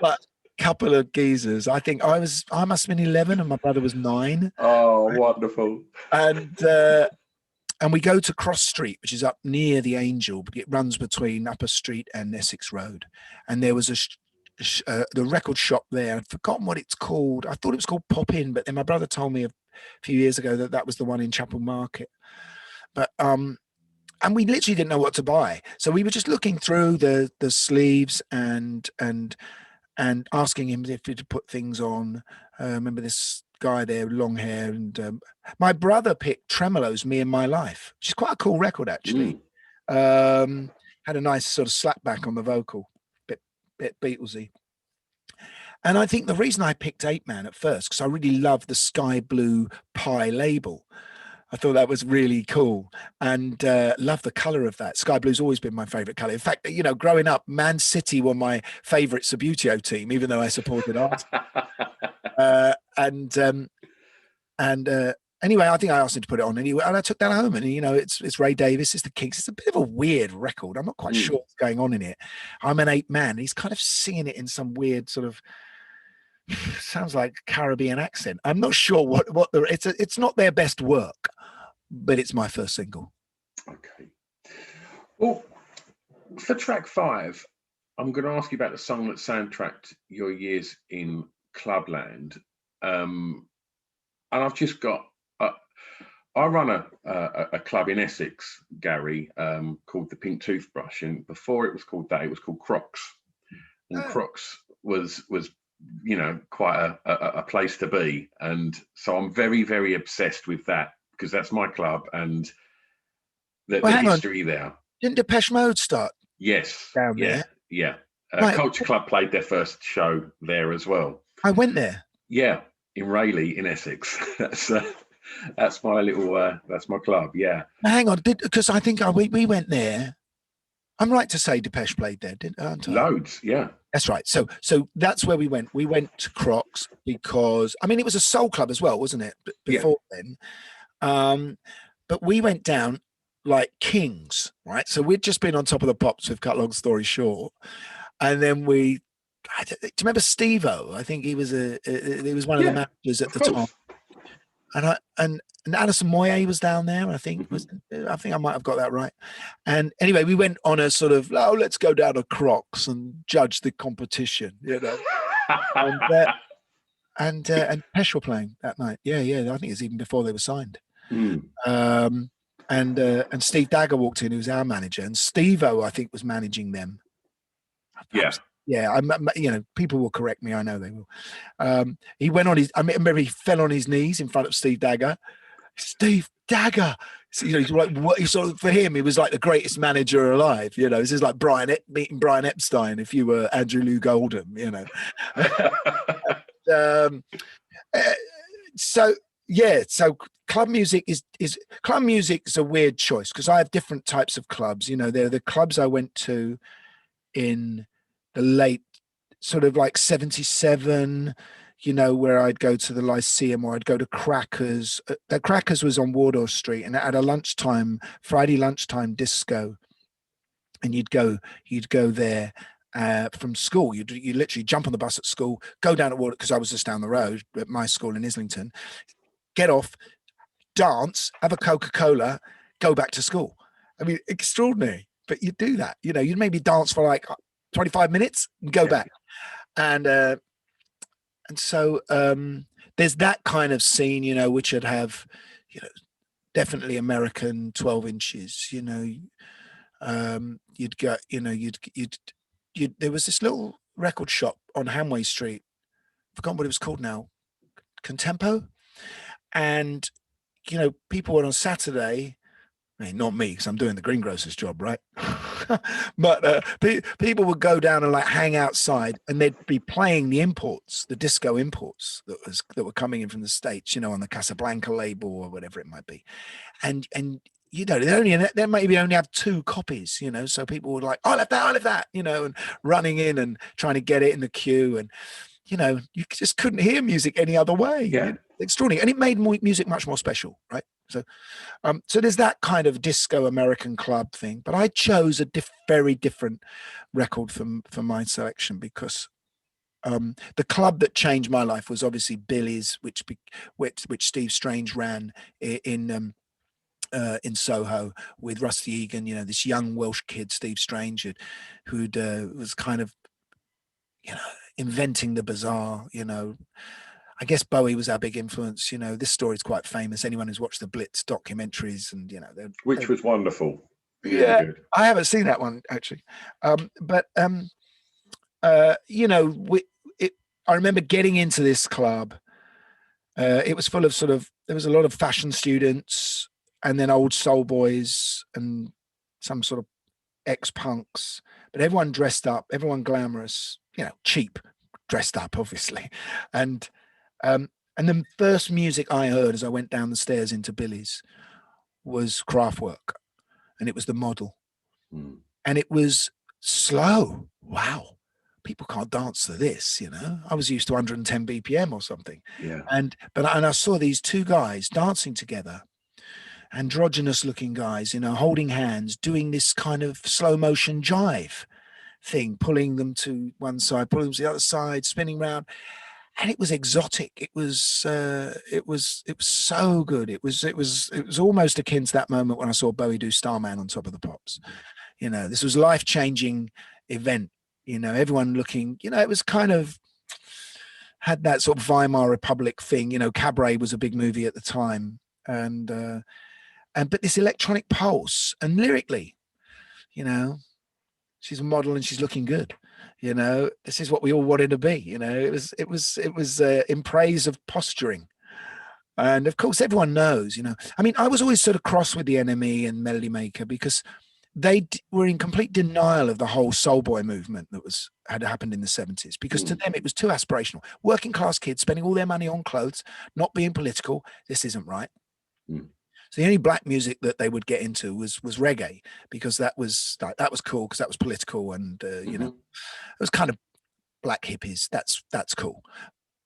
Speaker 2: But couple of geezers. I think I must have been 11 and my brother was 9.
Speaker 1: Oh, wonderful.
Speaker 2: And we go to Cross Street, which is up near the Angel, but it runs between Upper Street and Essex Road. And there was the record shop there. I've forgotten what it's called. I thought it was called Pop In, but then my brother told me a few years ago that was the one in Chapel Market. But and we literally didn't know what to buy, so we were just looking through the sleeves and asking him if he'd put things on. Remember this guy there, long hair, and my brother picked Tremolo's "Me and My Life," which is quite a cool record actually. Had a nice sort of slapback on the vocal, bit Beatlesy. And I think the reason I picked 8 Man at first, because I really loved the sky blue pie label. I thought that was really cool, and love the color of that. Sky blue's always been my favorite color. In fact, growing up, Man City were my favorite Subbuteo team, even though I supported Arsenal. Anyway, I think I asked him to put it on anyway, and I took that home. And it's Ray Davies, it's the Kinks. It's a bit of a weird record. I'm not quite sure what's going on in it. I'm an 8 Man. He's kind of singing it in some weird sort of, sounds like Caribbean accent. I'm not sure it's not their best work, but it's my first single.
Speaker 1: Okay. Well, for track 5, I'm going to ask you about the song that soundtracked your years in Clubland. And I've just got, I run a club in Essex, Gary, called the Pink Toothbrush. And before it was called that, it was called Crocs. And Crocs was quite a place to be. And so I'm very, very obsessed with that, because that's my club and the history there.
Speaker 2: Didn't Depeche Mode start?
Speaker 1: Yes.
Speaker 2: Down there?
Speaker 1: Yeah.
Speaker 2: Right.
Speaker 1: Culture Club played their first show there as well.
Speaker 2: I went there.
Speaker 1: Yeah, in Rayleigh in Essex. That's my little, that's my club, yeah.
Speaker 2: Hang on, because I think we went there. I'm right to say Depeche played there, aren't I?
Speaker 1: Loads, yeah.
Speaker 2: That's right. So that's where we went. We went to Crocs because, it was a soul club as well, wasn't it? Before then. But we went down like kings, right? So we'd just been on Top of the Pops, with cut long story short. And then do you remember Steve-O? I think he was one of the managers at the time. And Alison Moyet was down there, I think. I think I might have got that right. And anyway, we went on a sort of, let's go down to Crocs and judge the competition, and Pesh were playing that night. Yeah. I think it's even before they were signed. And Steve Dagger walked in, who was our manager, and Steve-O, I think, was managing them. Yeah, people will correct me. I know they will. He went on I remember he fell on his knees in front of Steve Dagger. Steve Dagger. So, he's like, what? For him, he was like the greatest manager alive. This is like meeting Brian Epstein if you were Andrew Loog Oldham. So club music is a weird choice, because I have different types of clubs. There are the clubs I went to in the late sort of like 77, where I'd go to the Lyceum, or I'd go to Crackers. The Crackers was on Wardour Street, and at a Friday lunchtime disco, and you'd go there, from school. You literally jump on the bus at school, go down to water, because I was just down the road at my school in Islington, get off, dance, have a Coca-Cola, go back to school. I mean, extraordinary. But you do that, you'd maybe dance for like 25 minutes and go back. And so there's that kind of scene, which would have, definitely American 12 inches, you'd go, there was this little record shop on Hanway Street. I've forgotten what it was called now. Contempo. And, people were on Saturday. I mean, not me, because I'm doing the greengrocer's job, right? But people would go down and like hang outside, and they'd be playing the disco imports that were coming in from the States, on the Casablanca label or whatever it might be. And they maybe only have 2 copies, so people were like, I'll have that, and running in and trying to get it in the queue. And, you just couldn't hear music any other way.
Speaker 1: Yeah.
Speaker 2: Extraordinary. And it made music much more special, right? So there's that kind of disco American club thing. But I chose a very different record for my selection, because the club that changed my life was obviously Billy's, which Steve Strange ran in Soho with Rusty Egan, this young Welsh kid, Steve Strange, who was kind of, inventing the bizarre. I guess Bowie was our big influence. This story is quite famous. Anyone who's watched the Blitz documentaries, and
Speaker 1: which was wonderful.
Speaker 2: Yeah, good. I haven't seen that one actually, but I remember getting into this club. It was full of there was a lot of fashion students, and then old soul boys, and some sort of ex-punks, but everyone dressed up, everyone glamorous, cheap, dressed up, obviously. And the first music I heard as I went down the stairs into Billy's was Kraftwerk, and it was The Model. And it was slow. Wow. People can't dance to this, I was used to 110 BPM or something.
Speaker 1: Yeah.
Speaker 2: And I saw these 2 guys dancing together, androgynous looking guys, holding hands, doing this kind of slow motion jive thing, pulling them to one side, pulling them to the other side, spinning around. And it was exotic. It was so good. It was almost akin to that moment when I saw Bowie do Starman on Top of the Pops. This was a life-changing event. Everyone looking, it was kind of had that sort of Weimar Republic thing. Cabaret was a big movie at the time. And but this electronic pulse, and lyrically, she's a model and she's looking good. This is what we all wanted to be. It was in praise of posturing. And of course, everyone knows, I mean, I was always sort of cross with the NME and Melody Maker, because they were in complete denial of the whole soul boy movement that had happened in the 70s, because to them it was too aspirational. Working class kids spending all their money on clothes, not being political. This isn't right. So the only black music that they would get into was reggae, because that was cool, because that was political, and it was kind of black hippies. That's cool.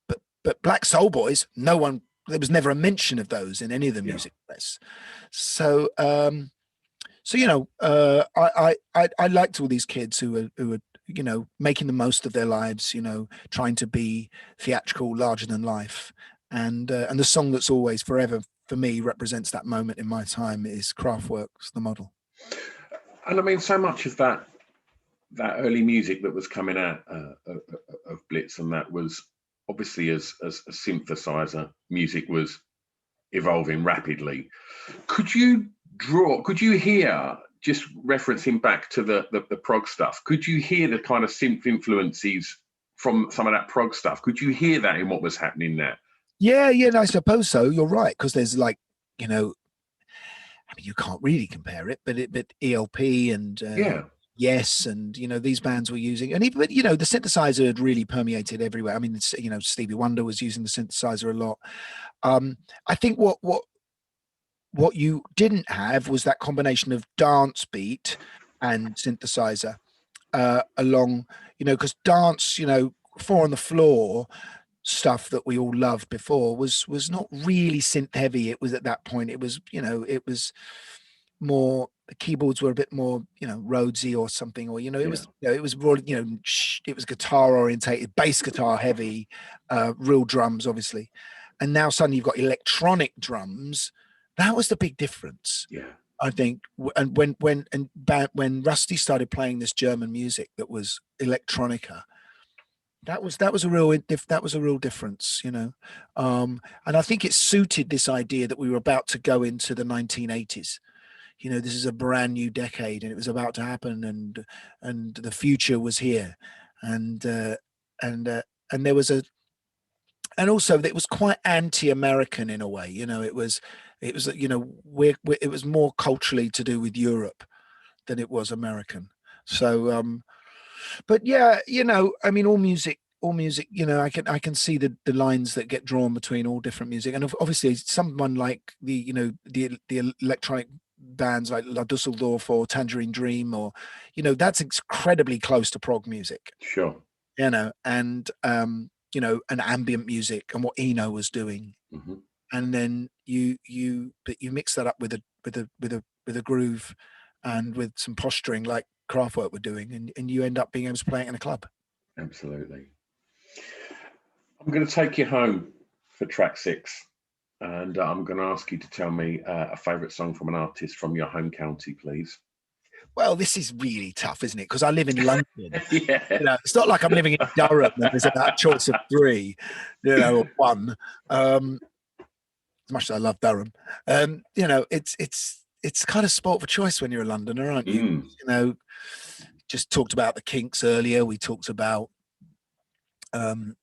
Speaker 2: But black soul boys, there was never a mention of those in any of the music press. So I liked all these kids who were making the most of their lives, trying to be theatrical, larger than life, and the song that's always forever for me represents that moment in my time is Kraftwerk's The Model.
Speaker 1: And I mean, so much of that early music that was coming out of Blitz, and that was obviously as a synthesizer music was evolving rapidly. Could you hear, just referencing back to the prog stuff, could you hear the kind of synth influences from some of that prog stuff? Could you hear that in what was happening there?
Speaker 2: Yeah, I suppose so. You're right, because there's like, I mean, you can't really compare it, but ELP and Yes, and these bands were using, and even the synthesizer had really permeated everywhere. I mean, Stevie Wonder was using the synthesizer a lot. I think what you didn't have was that combination of dance beat and synthesizer along, because dance, Four on the Floor stuff that we all loved before was not really synth heavy. It was at that point, it was, it was more the keyboards were a bit more, Rhodesy or something, or it
Speaker 1: Yeah.
Speaker 2: was, it was more, it was guitar orientated, bass guitar heavy, real drums, obviously, and now suddenly you've got electronic drums. That was the big difference,
Speaker 1: Yeah.
Speaker 2: I think. And when Rusty started playing this German music that was electronica, that was a real difference, and I think it suited this idea that we were about to go into the 1980s. This is a brand new decade, and it was about to happen, and the future was here, and there was and also it was quite anti-American in a way. It was it was more culturally to do with Europe than it was American. So but yeah, I mean, all music, I can see the lines that get drawn between all different music. And obviously someone like the electronic bands like La Dusseldorf or Tangerine Dream, or that's incredibly close to prog music,
Speaker 1: Sure.
Speaker 2: and and ambient music and what Eno was doing.
Speaker 1: Mm-hmm.
Speaker 2: And then you mix that up with a groove and with some posturing like Kraftwerk were doing, and you end up being able to play it in a club.
Speaker 1: Absolutely. I'm going to take you home for track 6, and I'm going to ask you to tell me a favourite song from an artist from your home county, please.
Speaker 2: Well, this is really tough, isn't it? Because I live in London.
Speaker 1: Yeah.
Speaker 2: It's not like I'm living in Durham and there's a choice of 3, or 1. As much as I love Durham, it's kind of sport for choice when you're a Londoner, aren't you? Just talked about the Kinks earlier. We talked about, we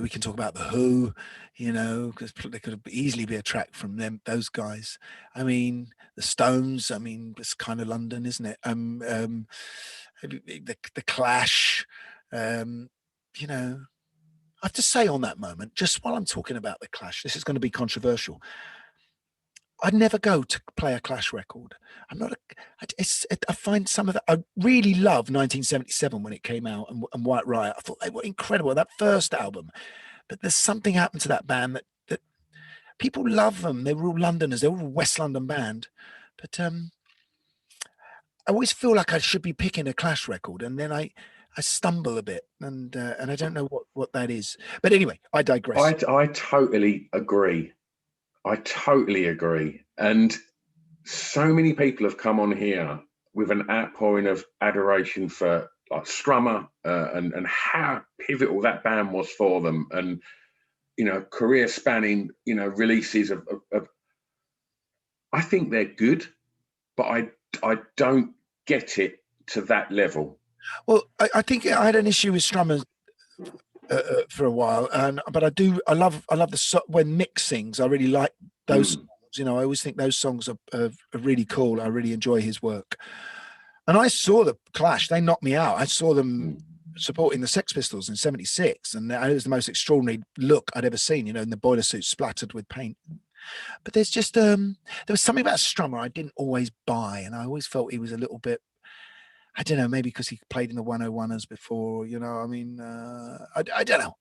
Speaker 2: can talk about the Who, because there could easily be a track from them, those guys. I mean, the Stones. I mean, it's kind of London, isn't it? The Clash. I have to say on that moment, just while I'm talking about the Clash, this is going to be controversial. I'd never go to play a Clash record. I find some of that. I really love 1977 when it came out, and White Riot. I thought they were incredible, that first album. But there's something happened to that band that people love them. They were all Londoners. They were all a West London band. But I always feel like I should be picking a Clash record, and then I stumble a bit, and I don't know what that is. But anyway, I digress.
Speaker 1: I totally agree. And so many people have come on here with an outpouring of adoration for like Strummer and how pivotal that band was for them, and career spanning releases of I think they're good, but I don't get it to that level.
Speaker 2: Well, I think I had an issue with Strummer for a while, but I love when Mick sings. I really like those songs. I always think those songs are really cool. I really enjoy his work. And I saw the Clash. They knocked me out. I saw them supporting the Sex Pistols in '76, and it was the most extraordinary look I'd ever seen. In the boiler suit splattered with paint. But there's just there was something about Strummer I didn't always buy, and I always felt he was a little bit. I don't know, maybe because he played in the 101ers before, I mean, I don't know.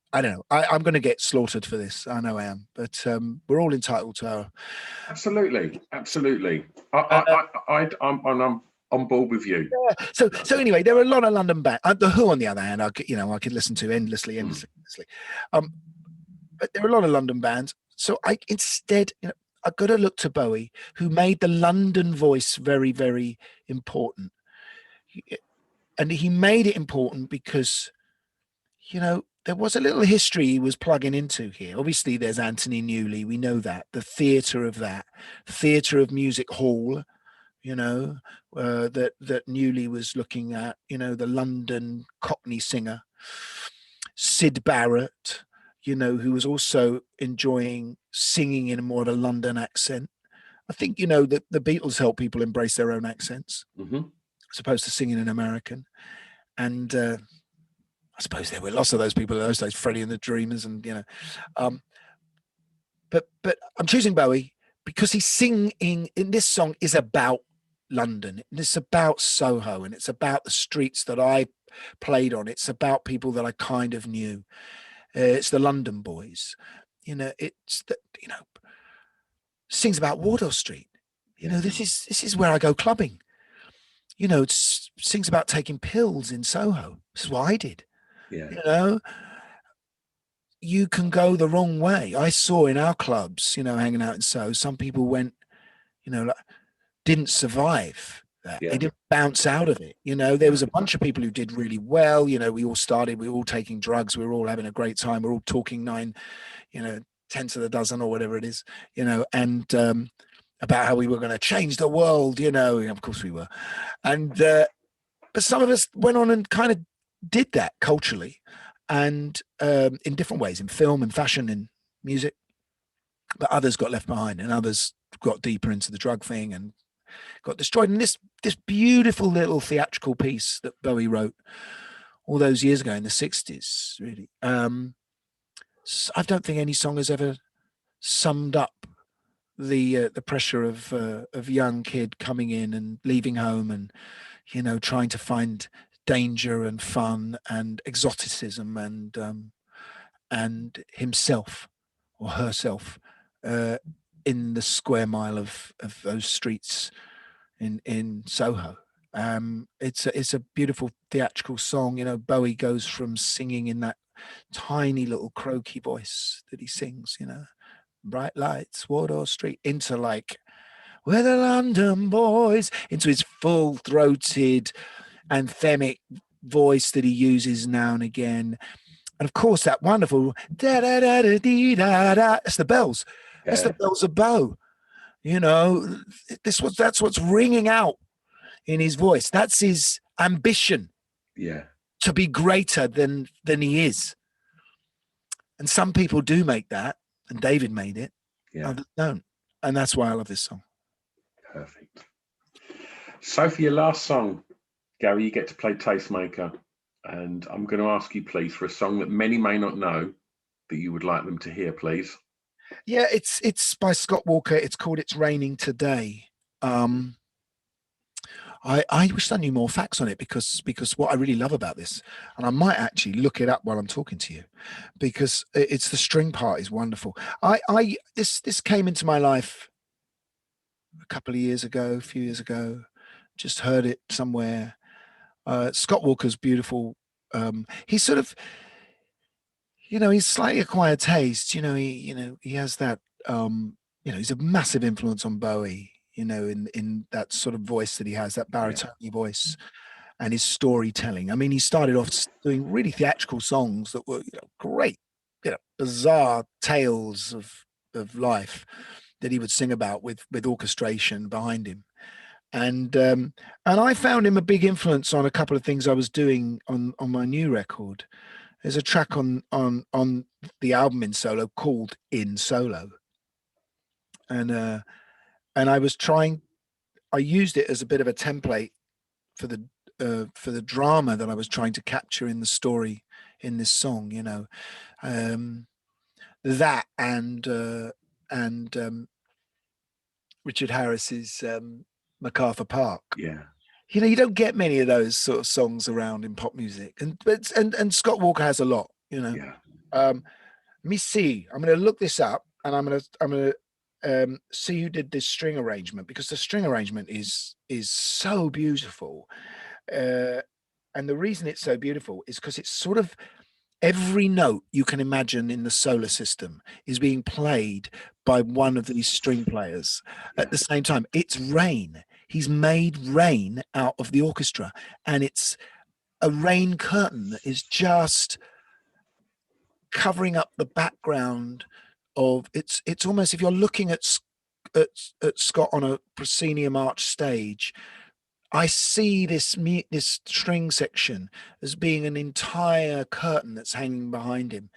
Speaker 2: I'm going to get slaughtered for this. I know I am, but we're all entitled to our.
Speaker 1: Absolutely. I'm on board with you.
Speaker 2: Yeah. So anyway, there are a lot of London bands. The Who, on the other hand, I could listen to endlessly. But there are a lot of London bands. So instead, I've got to look to Bowie, who made the London voice very, very important. And he made it important because, there was a little history he was plugging into here. Obviously, there's Anthony Newley. We know that. The theatre of that. Theatre of Music Hall, that Newley was looking at, the London Cockney singer. Syd Barrett, who was also enjoying singing in more of a London accent. I think, the Beatles helped people embrace their own accents. As opposed to singing in American. And I suppose there were lots of those people in those days, Freddie and the Dreamers, and but I'm choosing Bowie because he's singing in this song is about London, and it's about Soho, and it's about the streets that I played on. It's about people that I kind of knew. It's the London boys, it's the sings about Wardour Street. This is where I go clubbing. you know, sings about taking pills in Soho. This is what I did.
Speaker 1: Yeah.
Speaker 2: You know, you can go the wrong way. I saw in our clubs, you know, hanging out in Soho, some people went, you know, like, didn't survive that.
Speaker 1: Yeah.
Speaker 2: They didn't bounce out of it. You know, there was a bunch of people who did really well. You know, we were all taking drugs. We were all having a great time. We're all talking 10 to the dozen or whatever it is, you know, and about how we were going to change the world, you know, of course we were. And, but some of us went on and kind of did that culturally and in different ways, in film and fashion and music, but others got left behind and others got deeper into the drug thing and got destroyed. And this beautiful little theatrical piece that Bowie wrote all those years ago in the 60s, really, I don't think any song has ever summed up the pressure of a young kid coming in and leaving home and, you know, trying to find danger and fun and exoticism and himself or herself in the square mile of those streets in Soho. It's a beautiful theatrical song. You know, Bowie goes from singing in that tiny little croaky voice that he sings, you know, bright lights, Wardour Street, into like, we're the London boys, into his full-throated anthemic voice that he uses now and again. And of course, that wonderful da da da da dee da da. That's the bells. That's the bells of Bow. You know, that's what's ringing out in his voice. That's his ambition.
Speaker 1: Yeah.
Speaker 2: To be greater than he is. And some people do make that, and David made it.
Speaker 1: Yeah.
Speaker 2: Others don't. And that's why I love this song.
Speaker 1: Perfect. So for your last song, Gary, you get to play Tastemaker. And I'm going to ask you, please, for a song that many may not know that you would like them to hear, please.
Speaker 2: Yeah, it's by Scott Walker. It's called It's Raining Today. I wish I knew more facts on it because what I really love about this, and I might actually look it up while I'm talking to you, because it's the string part is wonderful. This came into my life a few years ago, just heard it somewhere. Scott Walker's beautiful. He's sort of, you know, he's slightly acquired taste. You know, he has that. You know, he's a massive influence on Bowie. You know, in that sort of voice that he has, that baritone voice, and his storytelling. I mean, he started off doing really theatrical songs that were, you know, great, you know, bizarre tales of life that he would sing about with orchestration behind him. And I found him a big influence on a couple of things I was doing on my new record. There's a track on the album in solo called In Solo, and I used it as a bit of a template for the drama that I was trying to capture in the story in this song. You know, that and Richard Harris's MacArthur Park.
Speaker 1: Yeah.
Speaker 2: You know, you don't get many of those sort of songs around in pop music, and Scott Walker has a lot. You know,
Speaker 1: Yeah.
Speaker 2: let me see. I'm going to look this up, and I'm going to see who did this string arrangement, because the string arrangement is so beautiful, and the reason it's so beautiful is because it's sort of every note you can imagine in the solar system is being played by one of these string players at the same time. It's rain. He's made rain out of the orchestra, and it's a rain curtain that is just covering up the background of it's almost, if you're looking at Scott on a proscenium arch stage, I see this string section as being an entire curtain that's hanging behind him.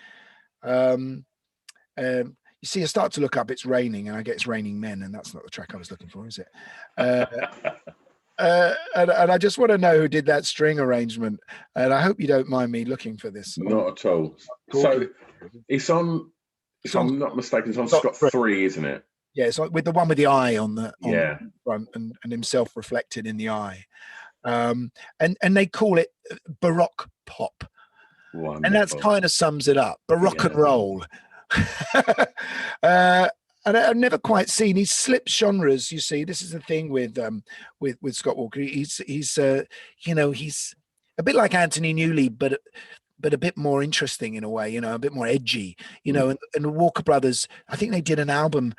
Speaker 2: You see, I start to look up It's Raining, and I get It's Raining Men, and that's not the track I was looking for, is it? And I just want to know who did that string arrangement, and I hope you don't mind me looking for this.
Speaker 1: Not at all. So it's on, if I'm not mistaken, it's on Scott 3, isn't it?
Speaker 2: Yeah, it's like with the one with the eye on the front, and himself reflected in the eye. And they call it Baroque pop. Wonderful. And that's kind of sums it up. Baroque and roll. and I've never quite seen. He slips genres. You see, this is the thing with Scott Walker. He's you know, he's a bit like Anthony Newley, but a bit more interesting in a way. You know, a bit more edgy. You know, and the Walker Brothers. I think they did an album.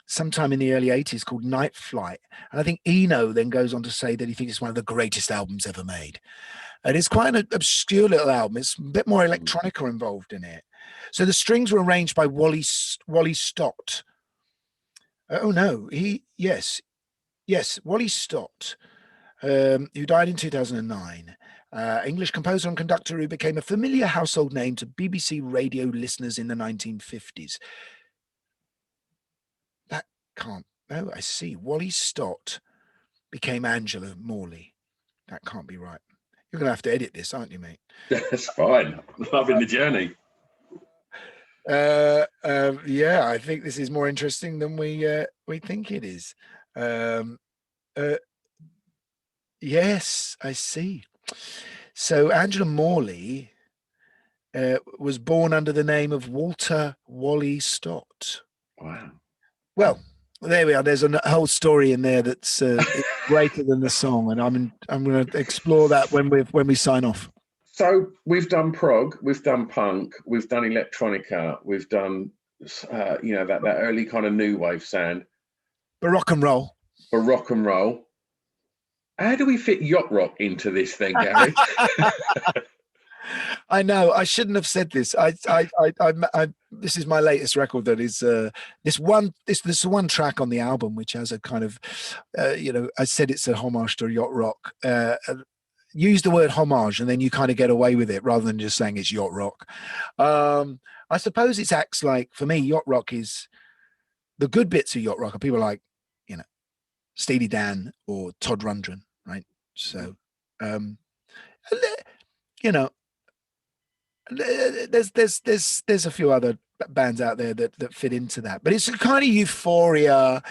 Speaker 2: Sometime in the early 80s called Night Flight. And I think Eno then goes on to say that he thinks it's one of the greatest albums ever made. And it's quite an obscure little album. It's a bit more electronica involved in it. So the strings were arranged by Wally Stott. Oh no, yes, Wally Stott, who died in 2009. English composer and conductor who became a familiar household name to BBC radio listeners in the 1950s. That can't. Oh, I see. Wally Stott became Angela Morley. That can't be right. You're going to have to edit this, aren't you, mate?
Speaker 1: That's fine. I'm loving the journey.
Speaker 2: Yeah, I think this is more interesting than we think it is. Yes, I see. So Angela Morley was born under the name of Walter Wally Stott.
Speaker 1: Wow.
Speaker 2: Well, there we are. There's a whole story in there that's greater than the song, and I'm going to explore that when we sign off.
Speaker 1: So we've done prog, we've done punk, we've done electronica, we've done you know, that early kind of new wave sound,
Speaker 2: Baroque and roll.
Speaker 1: How do we fit yacht rock into this thing, Gary?
Speaker 2: I know I shouldn't have said this. This is my latest record. That is this one track on the album, which has a kind of, you know, I said it's a homage to yacht rock. Use the word homage, and then you kind of get away with it rather than just saying it's yacht rock. I suppose it's acts like, for me, yacht rock is the good bits of yacht rock are people like, you know, Steely Dan or Todd Rundgren, right? So, you know, there's a few other bands out there that fit into that, but it's a kind of euphoria, a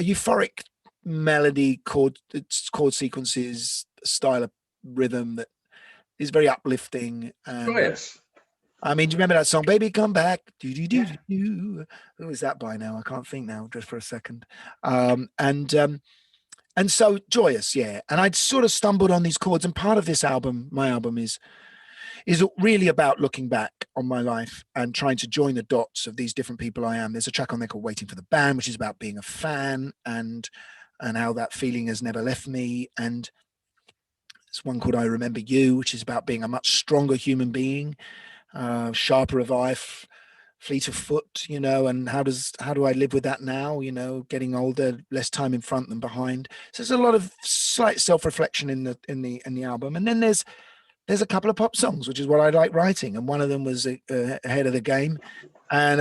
Speaker 2: euphoric melody, chord sequences, style of rhythm that is very uplifting. And
Speaker 1: Joyous.
Speaker 2: I mean, do you remember that song, "Baby Come Back"? Who is that by now? I can't think now, just for a second. And so joyous, yeah. And I'd sort of stumbled on these chords, and part of this album, my album, is really about looking back on my life and trying to join the dots of these different people I am. There's a track on there called "Waiting for the Band," which is about being a fan and how that feeling has never left me. And there's one called "I Remember You," which is about being a much stronger human being, sharper of eye, fleet of foot, you know, and how do I live with that now, you know, getting older, less time in front than behind. So there's a lot of slight self-reflection in the album. And then there's a couple of pop songs, which is what I like writing, and one of them was Ahead of the Game, and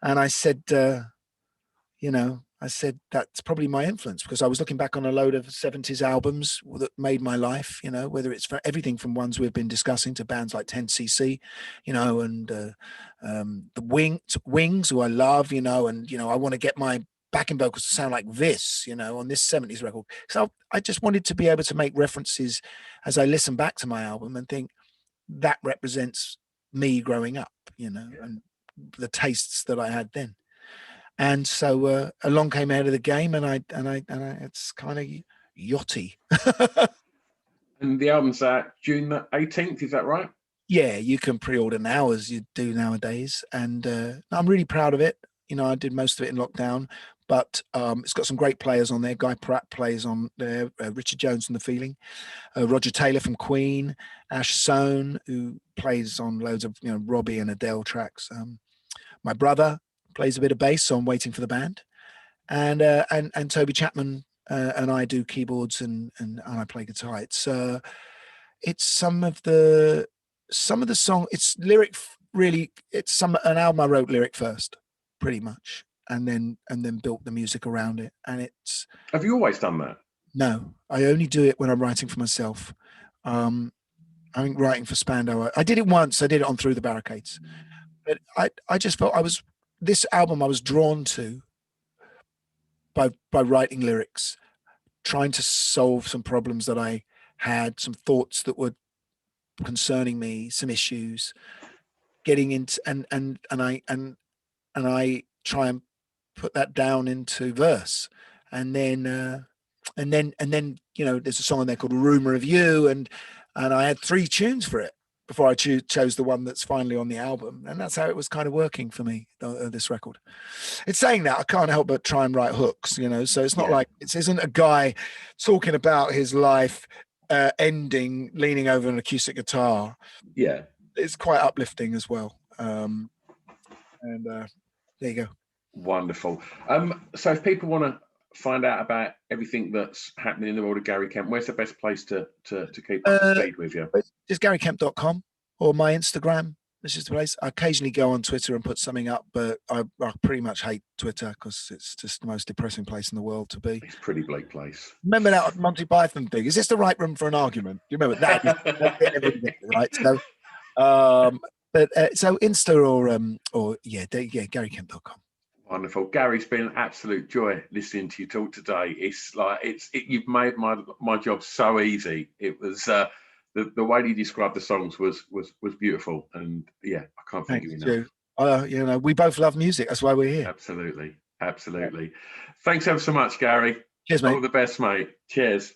Speaker 2: I said, you know, I said that's probably my influence, because I was looking back on a load of 70s albums that made my life, you know, whether it's for everything from ones we've been discussing to bands like 10cc, you know, and the Wings, who I love, you know, and, you know, I want to get my backing vocals to sound like this, you know, on this 70s record. So I just wanted to be able to make references as I listen back to my album and think that represents me growing up, you know, and the tastes that I had then. And so along came Out of the Game, and I it's kind of yachty.
Speaker 1: And the album's out June the 18th, is that right?
Speaker 2: Yeah, you can pre-order now, as you do nowadays, and I'm really proud of it. You know, I did most of it in lockdown, but it's got some great players on there. Guy Pratt plays on there, Richard Jones from The Feeling, Roger Taylor from Queen, Ash Sohn, who plays on loads of, you know, Robbie and Adele tracks. My brother plays a bit of bass on Waiting for the Band, and Toby Chapman and I do keyboards and I play guitar. It's some of the song. It's lyric, really. It's an album I wrote lyric first, pretty much, and then built the music around it. And it's.
Speaker 1: Have you always done that?
Speaker 2: No, I only do it when I'm writing for myself. I think writing for Spandau, I did it once. I did it on Through the Barricades, but I just felt this album I was drawn to by writing lyrics, trying to solve some problems that I had, some thoughts that were concerning me, some issues, getting into and and I try and put that down into verse, and then there's a song on there called "Rumor of You," and I had 3 tunes for it before I chose the one that's finally on the album, and that's how it was kind of working for me. This record. It's saying that I can't help but try and write hooks, so it's not like it isn't a guy talking about his life ending, leaning over an acoustic guitar.
Speaker 1: Yeah,
Speaker 2: it's quite uplifting as well. And there you go.
Speaker 1: Wonderful. So if people want to find out about everything that's happening in the world of Gary Kemp, where's the best place to keep up to speed with you?
Speaker 2: Just GaryKemp.com or my Instagram. This is the place. I occasionally go on Twitter and put something up, but I pretty much hate Twitter because it's just the most depressing place in the world to be.
Speaker 1: It's a pretty bleak place.
Speaker 2: Remember that Monty Python thing? Is this the right room for an argument? Do you remember that? Right. So, so Insta or GaryKemp.com.
Speaker 1: Wonderful, Gary. It's been an absolute joy listening to you talk today. It's like you've made my job so easy. It was the way you described the songs was beautiful, and I can't thank you enough.
Speaker 2: We both love music. That's why we're here.
Speaker 1: Absolutely. Thanks ever so much, Gary.
Speaker 2: Cheers, mate.
Speaker 1: All the best, mate. Cheers.